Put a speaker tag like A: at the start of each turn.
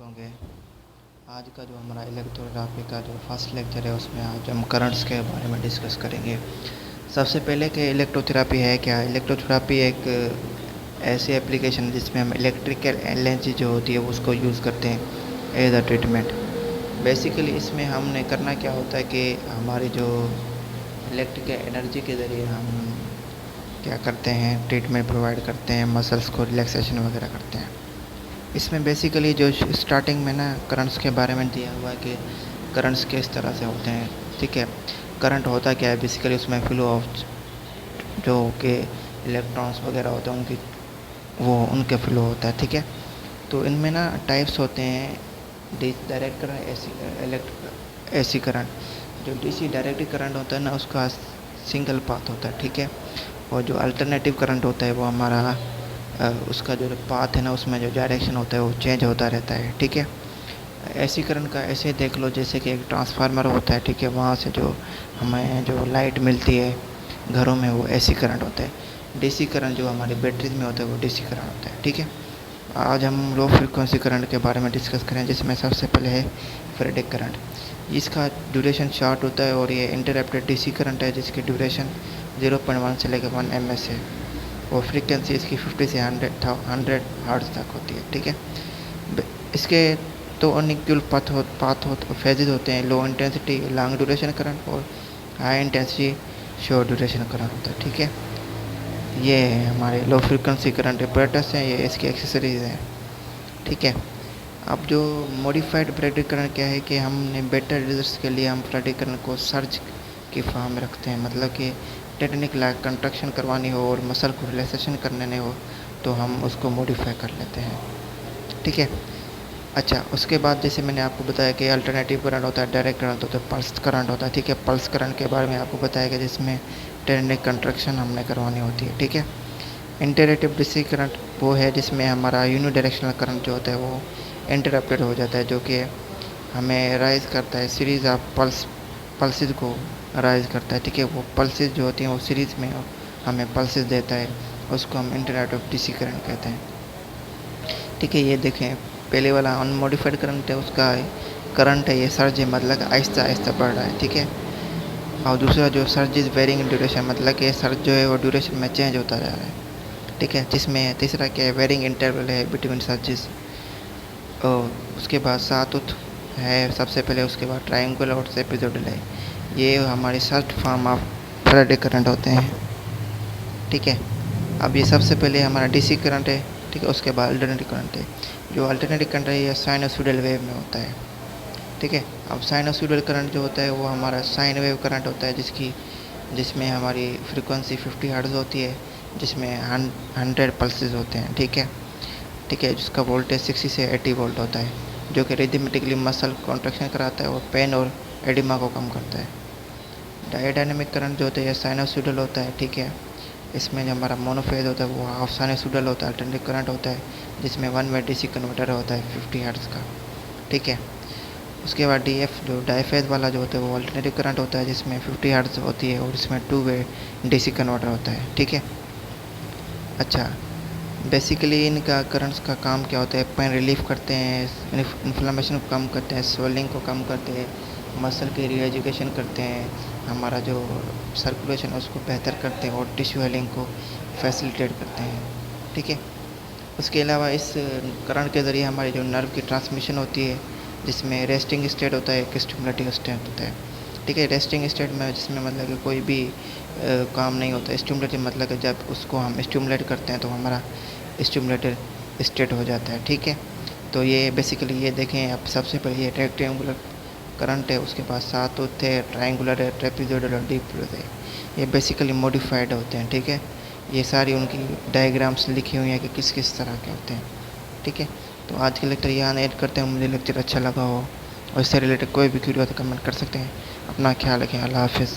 A: होंगे। आज का जो हमारा इलेक्ट्रोथेरेपी का जो फर्स्ट लेक्चर है उसमें आज हम करंट्स के बारे में डिस्कस करेंगे। सबसे पहले कि इलेक्ट्रोथेरेपी है क्या। इलेक्ट्रोथेरेपी एक ऐसी एप्लीकेशन है जिसमें हम इलेक्ट्रिकल एनर्जी जो होती है उसको यूज़ करते हैं एज अ ट्रीटमेंट। बेसिकली इसमें हमने करना क्या होता है कि हमारी जो इलेक्ट्रिकल एनर्जी के ज़रिए हम क्या करते हैं, ट्रीटमेंट प्रोवाइड करते हैं, मसल्स को रिलैक्सेशन वगैरह करते हैं। इसमें बेसिकली जो स्टार्टिंग में ना करंट्स के बारे में दिया हुआ है कि करंट्स किस तरह से होते हैं। ठीक है, करंट होता क्या है, बेसिकली उसमें फ्लो ऑफ जो कि इलेक्ट्रॉन्स वगैरह होते हैं उनके फ्लो होता है। ठीक है, तो इनमें ना टाइप्स होते हैं, डायरेक्ट करंट, एसी करंट। जो डीसी डायरेक्ट करंट होता है ना उसका सिंगल पाथ होता है। ठीक है, और जो अल्टरनेटिव करंट होता है वो हमारा उसका जो पाथ है ना उसमें जो डायरेक्शन होता है वो चेंज होता रहता है। ठीक है, एसी करंट का ऐसे देख लो जैसे कि एक ट्रांसफार्मर होता है। ठीक है, वहाँ से जो हमें जो लाइट मिलती है घरों में वो एसी करंट होता है। डीसी करंट जो हमारी बैटरीज में होता है वो डीसी करंट होता है। ठीक है, आज हम लो फ्रिक्वेंसी करंट के बारे में डिस्कस करें जिसमें सबसे पहले है फेरेडिक करंट। इसका ड्यूरेशन शॉर्ट होता है और ये इंटरप्टेड डीसी करंट है जिसकी ड्यूरेशन 0.1 से लेकर 1 ms है और फ्रीक्वेंसी इसकी 50 से 100 हर्ट्ज तक होती है। ठीक है, इसके तो अनइक्वल फेजेज होते हैं, low intensity long duration current और high intensity short duration current होता है। ठीक है, ये हमारे लो फ्रीक्वेंसी करंट ऑपरेटर्स हैं, ये इसकी एक्सेसरीज हैं। ठीक है, अब जो मॉडिफाइड प्रेडिक्ट करंट क्या है कि हमने बेटर रिजल्ट्स के लिए हम प्रेडिक्ट करंट को सर्ज की फॉर्म में रखते हैं। मतलब कि टेक्निक लाइक कंट्रक्शन करवानी हो और मसल को रिलैक्सेशन करने हो तो हम उसको मॉडिफाई कर लेते हैं। ठीक है, अच्छा, उसके बाद जैसे मैंने आपको बताया कि अल्टरनेटिव करंट होता है, डायरेक्ट करंट होता है, पल्स करंट होता है। ठीक है, पल्स करंट के बारे में आपको बताया कि जिसमें टेक्निक कंट्रक्शन हमने करवानी होती है। ठीक है, इंटरप्टेड डीसी करंट वो है जिसमें हमारा यूनिडायरेक्शनल करंट जो होता है वो इंटरप्टेड हो जाता है, जो कि हमें राइज करता है, सीरीज़ ऑफ पल्सेस को राइज करता है। ठीक है, वो पल्सेस जो होती हैं वो सीरीज़ में हमें पल्सेस देता है, उसको हम इंटरप्टेड डीसी करंट कहते हैं। ठीक है, ये देखें पहले वाला अनमोडिफाइड करंट है, उसका करंट है ये सर्ज है, मतलब आहिस्ता आहिस्ता बढ़ रहा है। ठीक है, और दूसरा जो सर्ज इज़ वेरिंग ड्यूरेशन, मतलब कि सर्ज जो है वो ड्यूरेशन में चेंज होता जा रहा है। ठीक है, जिसमें तीसरा क्या है, वेरिंग इंटरवल है बिटवीन सर्जेस। और उसके बाद सातुथ है सबसे पहले, उसके बाद ट्रायंगुलर और ट्रेपेजोइडल है। ये हमारे surge form of Faraday current होते हैं। ठीक है, अब ये सबसे पहले हमारा डीसी करंट है। ठीक है, उसके बाद अल्टरनेटिव करंट है। जो अल्टरनेटिव करंट है ये साइनोसॉइडल वेव में होता है। ठीक है, अब साइनोसॉइडल करंट जो होता है वो हमारा साइन वेव करंट होता है जिसमें हमारी फ्रीक्वेंसी 50 हर्ट्ज होती है, जिसमें 100 पल्सेस होते हैं। ठीक है, ठीक है, जिसका वोल्टेज 60 से 80 वोल्ट होता है, जो कि रिदमेटिकली मसल कॉन्ट्रैक्शन कराता है और पेन और एडिमा को कम करता है। डायडायनेमिक करंट जो होता है साइनोसॉइडल होता है। ठीक है, इसमें जो हमारा मोनोफेज होता है वो हाफ साइनोसॉइडल होता है। अल्टरनेटिव करंट होता है जिसमें 1 वे डीसी कन्वर्टर होता है 50 हर्ट्ज का। ठीक है, उसके बाद डीएफ जो डाईफेज वाला जो होता है वो अल्टरनेटिव करंट होता है जिसमें 50 हर्ट्ज होती है और इसमें 2 वे डीसी कन्वर्टर होता है। ठीक है, अच्छा, बेसिकली इनका करंट्स का काम क्या होता है, पेन रिलीफ करते हैं, इन्फ्लेमेशन को कम करते हैं, स्वेलिंग को कम करते हैं, मसल की रीएजुकेशन करते हैं, हमारा जो सर्कुलेशन है उसको बेहतर करते हैं और टिश्यू हेलिंग को फैसिलिटेट करते हैं। ठीक है, उसके अलावा इस करंट के ज़रिए हमारी जो नर्व की ट्रांसमिशन होती है जिसमें रेस्टिंग स्टेट होता है, एक स्टिमुलेटिंग स्टेट होता है। ठीक है, रेस्टिंग स्टेट में जिसमें मतलब कि कोई भी काम नहीं होता। स्टिमुलेटिंग मतलब कि जब उसको हम स्टिमुलेट करते हैं तो हमारा स्टिमुलेटेड स्टेट हो जाता है। ठीक है, तो ये बेसिकली ये देखें आप, सबसे पहले ये रेक्टेंगुलर करंट है, उसके बाद सातुथ है, ट्रायंगुलर है, ट्रेपेजोइडल और डीप है, ये बेसिकली मॉडिफाइड होते हैं। ठीक है, ये सारी उनकी डायग्राम्स लिखी हुई हैं कि किस किस तरह के होते हैं। ठीक है, तो आज के लेक्चर यहाँ ऐड करते हैं। मुझे लेक्चर अच्छा लगा हो और इससे रिलेटेड कोई भी क्वेरी हो तो कमेंट कर सकते हैं। अपना ख्याल रखें। अल्लाह हाफिज़।